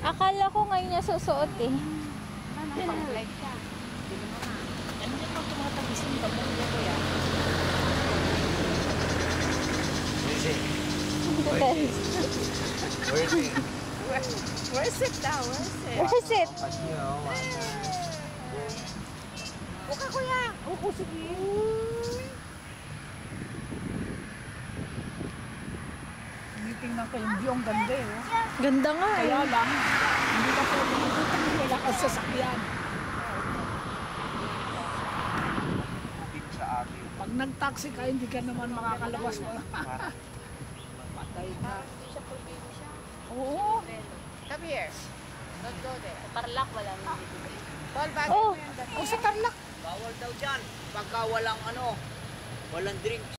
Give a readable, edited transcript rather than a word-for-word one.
Akala ko ngayon niya susuot eh. Ano, pang-flight ka. Hindi mo na. Ano din pag tumatagisin ka mo niya ko yan? Where's it now? Where is it? Buka kuya! Oo, sige. Tinitingnan ko yung view, ang ganda eh. Oh. Ganda nga eh. Kaya lang, hindi ka pwede makikita kung wala kang sasakyan. Pag nag-taxi ka, hindi ka naman makakalabas mo. Patay ka. Oo. Come here. Don't go there. Parlak wala nang dito. Paul, bagay Oh. mo yan. O sa Tarlac. Bawal daw dyan. Pagka walang walang drink.